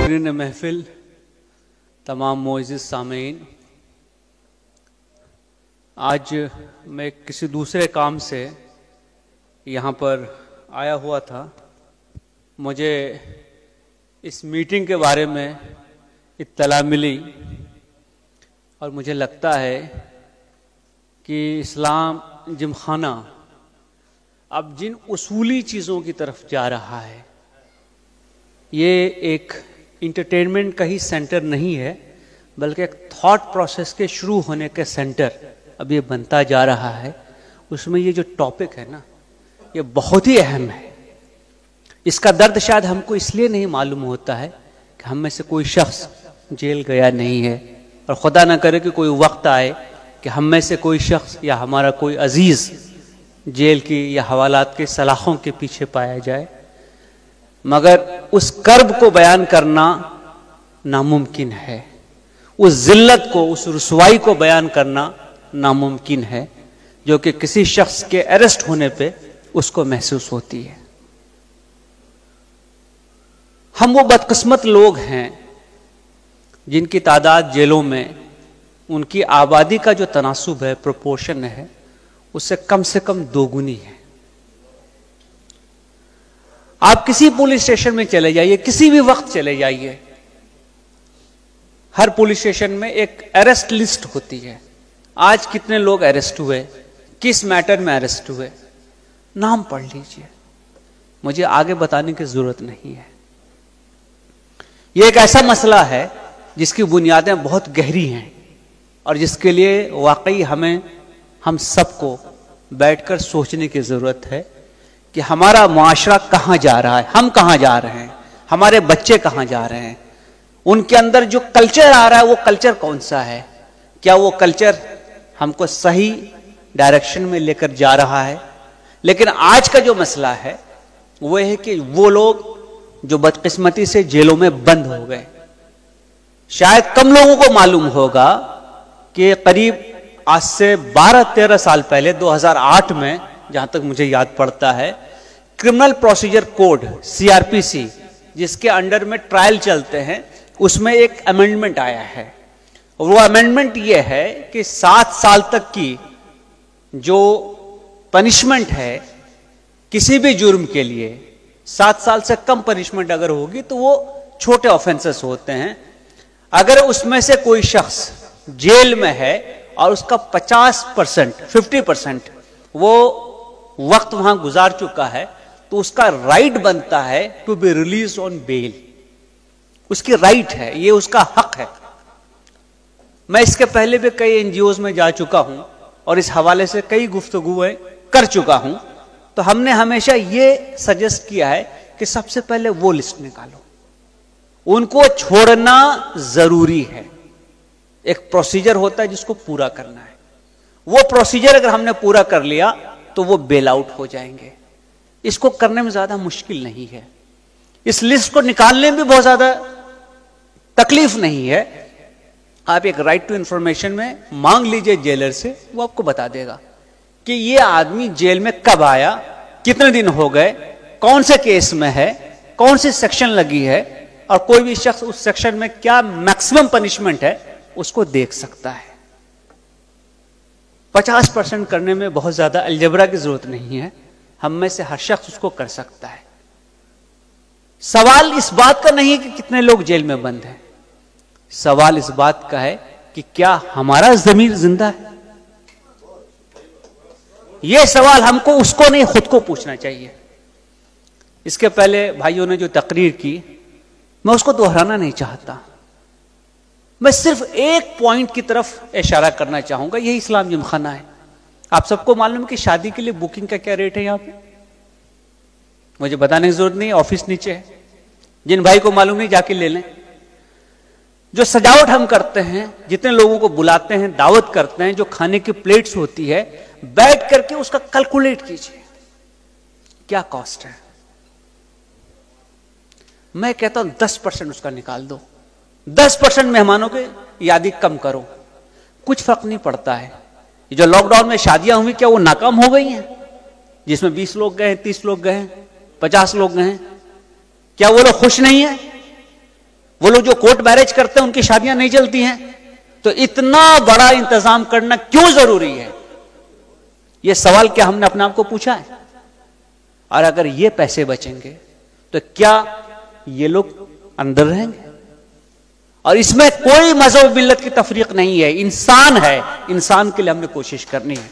हाज़रीन महफिल, तमाम मोअज़्ज़िज़ सामीन, आज मैं किसी दूसरे काम से यहाँ पर आया हुआ था। मुझे इस मीटिंग के बारे में इत्तला मिली और मुझे लगता है कि इस्लाम जिमखाना अब जिन उसूली चीज़ों की तरफ जा रहा है, ये एक इंटरटेनमेंट का ही सेंटर नहीं है, बल्कि एक थॉट प्रोसेस के शुरू होने के सेंटर अब ये बनता जा रहा है। उसमें ये जो टॉपिक है ना, ये बहुत ही अहम है। इसका दर्द शायद हमको इसलिए नहीं मालूम होता है कि हम में से कोई शख्स जेल गया नहीं है, और खुदा ना करे कि कोई वक्त आए कि हम में से कोई शख्स या हमारा कोई अजीज़ जेल की या हवालात के सलाखों के पीछे पाया जाए। मगर उस कर्ब को बयान करना नामुमकिन है, उस जिल्लत को, उस रुसवाई को बयान करना नामुमकिन है जो कि किसी शख्स के अरेस्ट होने पे उसको महसूस होती है। हम वो बदकिस्मत लोग हैं जिनकी तादाद जेलों में उनकी आबादी का जो तनासुब है, प्रोपोर्शन है, उससे कम से कम दोगुनी है। आप किसी पुलिस स्टेशन में चले जाइए, किसी भी वक्त चले जाइए, हर पुलिस स्टेशन में एक अरेस्ट लिस्ट होती है। आज कितने लोग अरेस्ट हुए, किस मैटर में अरेस्ट हुए, नाम पढ़ लीजिए, मुझे आगे बताने की जरूरत नहीं है। यह एक ऐसा मसला है जिसकी बुनियादें बहुत गहरी हैं और जिसके लिए वाकई हम सबको बैठकर सोचने की जरूरत है कि हमारा मुआशरा कहां जा रहा है, हम कहां जा रहे हैं, हमारे बच्चे कहां जा रहे हैं, उनके अंदर जो कल्चर आ रहा है वो कल्चर कौन सा है, क्या वो कल्चर हमको सही डायरेक्शन में लेकर जा रहा है। लेकिन आज का जो मसला है वो है कि वो लोग जो बदकिस्मती से जेलों में बंद हो गए, शायद कम लोगों को मालूम होगा कि करीब आज से 12-13 साल पहले 2008 में, जहां तक मुझे याद पड़ता है, क्रिमिनल प्रोसीजर कोड CRPC जिसके अंडर में ट्रायल चलते हैं, उसमें एक अमेंडमेंट आया है। वो अमेंडमेंट ये है कि 7 साल तक की जो पनिशमेंट है किसी भी जुर्म के लिए, 7 साल से कम पनिशमेंट अगर होगी तो वो छोटे ऑफेंसेस होते हैं। अगर उसमें से कोई शख्स जेल में है और उसका 50% वो वक्त वहां गुजार चुका है, तो उसका राइट बनता है to be release on bail. उसकी राइट है, ये उसका हक है। मैं इसके पहले भी कई एनजीओज में जा चुका हूं और इस हवाले से कई गुफ्तगुएं कर चुका हूं। तो हमने हमेशा ये सजेस्ट किया है कि सबसे पहले वो लिस्ट निकालो, उनको छोड़ना जरूरी है। एक प्रोसीजर होता है जिसको पूरा करना है, वो प्रोसीजर अगर हमने पूरा कर लिया तो वो बेल आउट हो जाएंगे। इसको करने में ज्यादा मुश्किल नहीं है, इस लिस्ट को निकालने में भी बहुत ज्यादा तकलीफ नहीं है। आप एक राइट टू इंफॉर्मेशन में मांग लीजिए जेलर से, वो आपको बता देगा कि ये आदमी जेल में कब आया, कितने दिन हो गए, कौन से केस में है, कौन सी सेक्शन लगी है, और कोई भी शख्स उस सेक्शन में क्या मैक्सिमम पनिशमेंट है उसको देख सकता है। 50% करने में बहुत ज्यादा अलजबरा की जरूरत नहीं है, हम में से हर शख्स उसको कर सकता है। सवाल इस बात का नहीं है कि कितने लोग जेल में बंद हैं, सवाल इस बात का है कि क्या हमारा ज़मीर जिंदा है। यह सवाल हमको उसको नहीं, खुद को पूछना चाहिए। इसके पहले भाइयों ने जो तकरीर की, मैं उसको दोहराना नहीं चाहता, मैं सिर्फ एक पॉइंट की तरफ इशारा करना चाहूंगा, यही इस्लाम जिमखाना है। आप सबको मालूम है कि शादी के लिए बुकिंग का क्या रेट है यहां पे, मुझे बताने की जरूरत नहीं, ऑफिस नीचे है। जिन भाई को मालूम नहीं जाके ले लें। जो सजावट हम करते हैं, जितने लोगों को बुलाते हैं, दावत करते हैं, जो खाने की प्लेट्स होती है, बैठ करके उसका कैलकुलेट कीजिए क्या कॉस्ट है। मैं कहता हूं 10% उसका निकाल दो, 10% मेहमानों की यादी कम करो, कुछ फर्क नहीं पड़ता है। जो लॉकडाउन में शादियां हुई, क्या वो नाकाम हो गई हैं? जिसमें 20 लोग गए, 30 लोग गए, 50 लोग गए, क्या वो लोग खुश नहीं है? वो लोग जो कोर्ट मैरिज करते हैं उनकी शादियां नहीं चलती हैं। तो इतना बड़ा इंतजाम करना क्यों जरूरी है? यह सवाल क्या हमने अपने आप को पूछा है? और अगर ये पैसे बचेंगे तो क्या ये लोग अंदर रहेंगे? और इसमें कोई मजहब मिल्लत की तफरीक नहीं है, इंसान है, इंसान के लिए हमने कोशिश करनी है।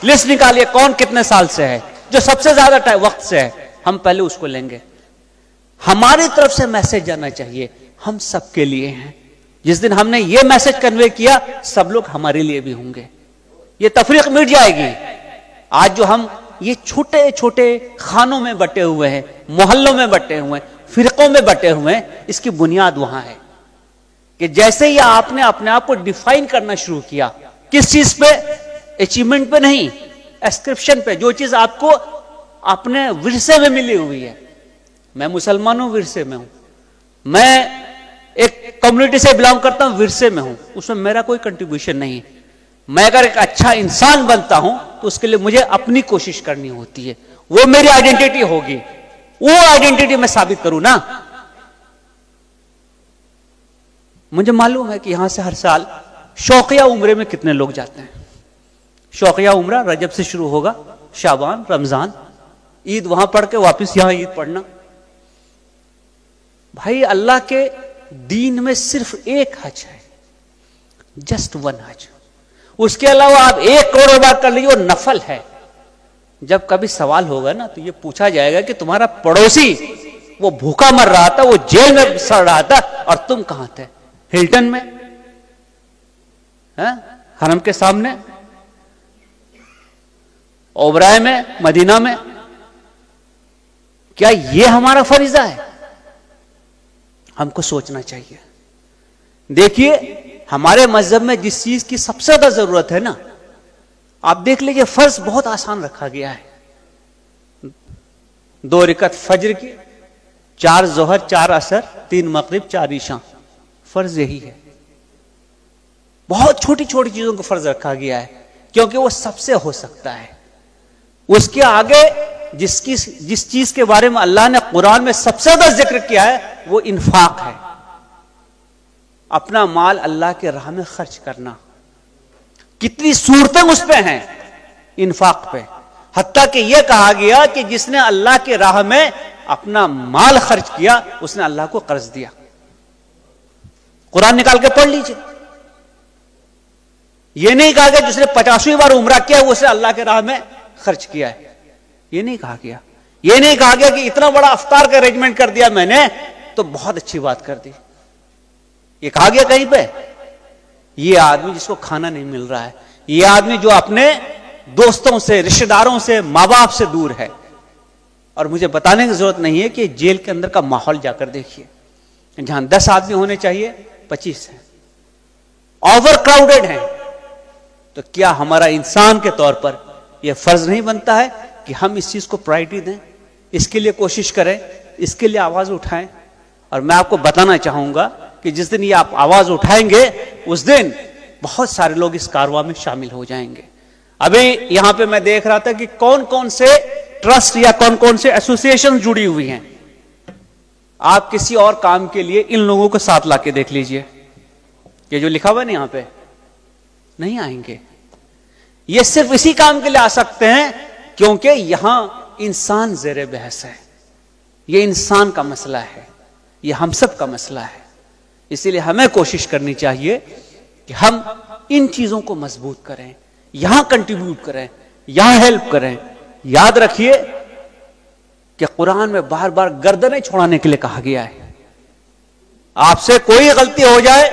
लिस्ट निकालिए कौन कितने साल से है, जो सबसे ज्यादा वक्त से है, हम पहले उसको लेंगे। हमारी तरफ से मैसेज जाना चाहिए, हम सबके लिए हैं। जिस दिन हमने ये मैसेज कन्वे किया, सब लोग हमारे लिए भी होंगे, ये तफरीक मिट जाएगी। आज जो हम ये छोटे छोटे खानों में बटे हुए हैं, मोहल्लों में बटे हुए हैं, फिरकों में बटे हुए हैं, इसकी बुनियाद वहां है कि जैसे ही आपने अपने आप को डिफाइन करना शुरू किया, किस चीज पे? अचीवमेंट पे नहीं, एस्क्रिप्शन पे, जो चीज आपको अपने विरसे में मिली हुई है। मैं मुसलमान हूं, विरसे में हूं। मैं एक कम्युनिटी से बिलोंग करता हूं, विरसे में हूं, उसमें मेरा कोई कंट्रीब्यूशन नहीं है। मैं अगर एक अच्छा इंसान बनता हूं तो उसके लिए मुझे अपनी कोशिश करनी होती है, वो मेरी आइडेंटिटी होगी, वो आइडेंटिटी मैं साबित करूं ना। मुझे मालूम है कि यहां से हर साल शौकिया उम्रे में कितने लोग जाते हैं। शौकिया उम्रा रजब से शुरू होगा, शाबान, रमजान, ईद वहां पढ़ के वापस यहां ईद पढ़ना। भाई अल्लाह के दीन में सिर्फ एक हज है, जस्ट वन हज। उसके अलावा आप 1 करोड़ बार कर लीजिए, वो नफल है। जब कभी सवाल होगा ना तो ये पूछा जाएगा कि तुम्हारा पड़ोसी वो भूखा मर रहा था, वो जेल में सड़ रहा था, और तुम कहां थे? हिल्टन में, हरम के सामने, ओबराय में, मदीना में। क्या ये हमारा फरीजा है? हमको सोचना चाहिए। देखिए हमारे मजहब में जिस चीज की सबसे ज्यादा जरूरत है ना, आप देख लीजिए, फर्ज बहुत आसान रखा गया है। 2 रकअत फज्र की, 4 जोहर, 4 असर, 3 मगरिब, 4 ईशा, फर्ज यही है। बहुत छोटी छोटी चीजों को फर्ज रखा गया है क्योंकि वो सबसे हो सकता है। उसके आगे जिस चीज के बारे में अल्लाह ने कुरान में सबसे ज्यादा जिक्र किया है वो इन्फाक है, अपना माल अल्लाह के राह में खर्च करना। कितनी सूरतें उस पे हैं इन्फाक पे, हत्ता कि यह कहा गया कि जिसने अल्लाह के राह में अपना माल खर्च किया उसने अल्लाह को कर्ज दिया। कुरान निकाल के पढ़ लीजिए। यह नहीं कहा गया जिसने 50वीं बार उम्रा किया वो उसने अल्लाह के राह में खर्च किया है, यह नहीं कहा गया। यह नहीं कहा गया कि इतना बड़ा अफ्तार का अरेंजमेंट कर दिया मैंने तो बहुत अच्छी बात कर दी। ये कहा गया कहीं पे? ये आदमी जिसको खाना नहीं मिल रहा है, ये आदमी जो अपने दोस्तों से, रिश्तेदारों से, मां बाप से दूर है। और मुझे बताने की जरूरत नहीं है कि जेल के अंदर का माहौल जाकर देखिए, जहां 10 आदमी होने चाहिए 25 हैं, ओवर क्राउडेड हैं। तो क्या हमारा इंसान के तौर पर यह फर्ज नहीं बनता है कि हम इस चीज को प्रायोरिटी दें, इसके लिए कोशिश करें, इसके लिए आवाज उठाएं? और मैं आपको बताना चाहूंगा कि जिस दिन ये आप आवाज उठाएंगे उस दिन बहुत सारे लोग इस कारवां में शामिल हो जाएंगे। अभी यहां पे मैं देख रहा था कि कौन कौन से ट्रस्ट या कौन कौन से एसोसिएशन जुड़ी हुई हैं। आप किसी और काम के लिए इन लोगों को साथ लाके देख लीजिए, ये जो लिखा हुआ है ना यहां पे, नहीं आएंगे। ये सिर्फ इसी काम के लिए आ सकते हैं क्योंकि यहां इंसान ज़ेरे बहस है, ये इंसान का मसला है, ये हम सब का मसला है। इसीलिए हमें कोशिश करनी चाहिए कि हम इन चीजों को मजबूत करें, यहां कंट्रीब्यूट करें, यहां हेल्प करें। याद रखिए कि कुरान में बार बार गर्दनें छुड़ाने के लिए कहा गया है। आपसे कोई गलती हो जाए,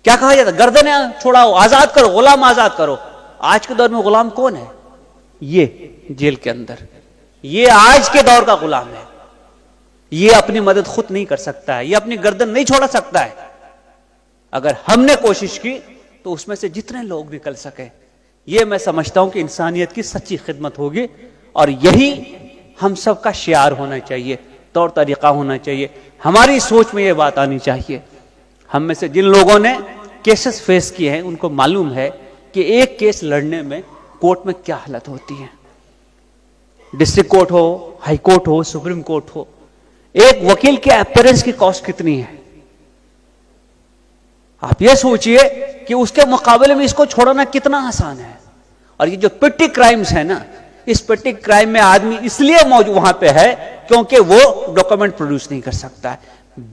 क्या कहा जाता है? गर्दनें छुड़ाओ, आजाद करो, गुलाम आजाद करो। आज के दौर में गुलाम कौन है? ये जेल के अंदर, ये आज के दौर का गुलाम है। ये अपनी मदद खुद नहीं कर सकता है, ये अपनी गर्दन नहीं छोड़ा सकता है। अगर हमने कोशिश की तो उसमें से जितने लोग निकल सके, ये मैं समझता हूं कि इंसानियत की सच्ची खिदमत होगी। और यही हम सब का शियार होना चाहिए, तौर तरीका होना चाहिए। हमारी सोच में यह बात आनी चाहिए। हम में से जिन लोगों ने केसेस फेस किए हैं उनको मालूम है कि एक केस लड़ने में कोर्ट में क्या हालत होती है। डिस्ट्रिक्ट कोर्ट हो, हाई कोर्ट हो, सुप्रीम कोर्ट हो, एक वकील के अपीयरेंस की कॉस्ट कितनी है? आप ये सोचिए कि उसके मुकाबले में इसको छोड़ना कितना आसान है। और ये जो पिट्टी क्राइम्स है ना, इस पिट्टी क्राइम में आदमी इसलिए मौजूद वहां पे है क्योंकि वो डॉक्यूमेंट प्रोड्यूस नहीं कर सकता है।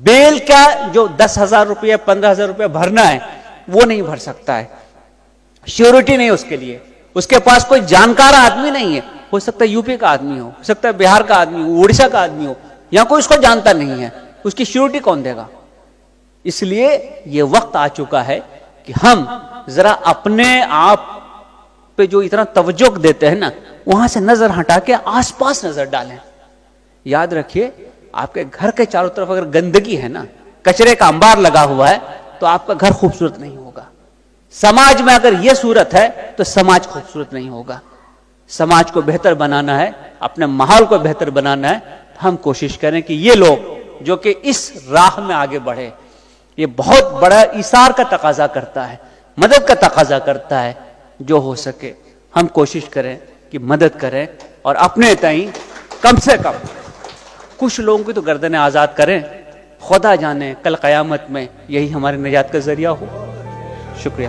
बेल का जो 10,000 रुपये 15,000 रुपये भरना है वो नहीं भर सकता है, श्योरिटी नहीं उसके लिए, उसके पास कोई जानकार आदमी नहीं है। हो सकता है यूपी का आदमी हो सकता है बिहार का आदमी हो, उड़ीसा का आदमी हो, यहां कोई उसको जानता नहीं है, उसकी श्योरिटी कौन देगा? इसलिए यह वक्त आ चुका है कि हम जरा अपने आप पे जो इतना तवज्जो देते हैं ना, वहां से नजर हटा के आसपास नजर डालें। याद रखिए, आपके घर के चारों तरफ अगर गंदगी है ना, कचरे का अंबार लगा हुआ है, तो आपका घर खूबसूरत नहीं होगा। समाज में अगर यह सूरत है तो समाज खूबसूरत नहीं होगा। समाज को बेहतर बनाना है, अपने माहौल को बेहतर बनाना है, तो हम कोशिश करें कि ये लोग जो कि इस राह में आगे बढ़े, ये बहुत बड़ा ईसार का तकाजा करता है, मदद का तकाजा करता है। जो हो सके हम कोशिश करें कि मदद करें और अपने ताई कम से कम कुछ लोगों की तो गर्दनें आजाद करें। खुदा जाने कल क़यामत में यही हमारे निजात का जरिया हो। शुक्रिया।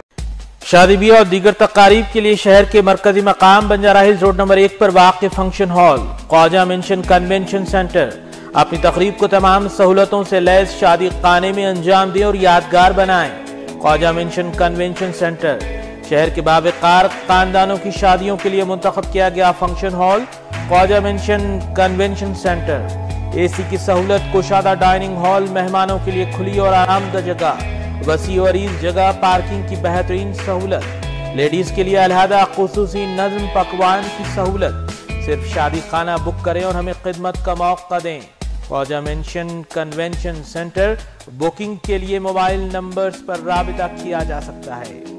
शादी ब्याह और दीगर तकारीब के लिए शहर के मरकजी मकाम बंजारा हिल्स रोड नंबर 1 पर वाक़ function hall Khwaja mansion convention centre अपनी तकरीब को तमाम सहूलतों से लैस शादी खाने में अंजाम दें और यादगार बनाएं। ख्वाजा मेंशन कन्वेंशन सेंटर शहर के बावकार खानदानों की शादियों के लिए मुंतखब किया गया function hall Khwaja mansion convention centre. AC की सहूलत, कुशादा डाइनिंग हॉल, मेहमानों के लिए खुली और आरामदा जगह, वसी और अरीज जगह, पार्किंग की बेहतरीन सहूलत, लेडीज के लिए अलहदा खुसूसी नज़्म पकवान की सहूलत। सिर्फ शादी खाना बुक करें और हमें खिदमत का मौका दें। Khwaja mansion convention centre. Booking के लिए मोबाइल नंबर्स पर राबिता किया जा सकता है।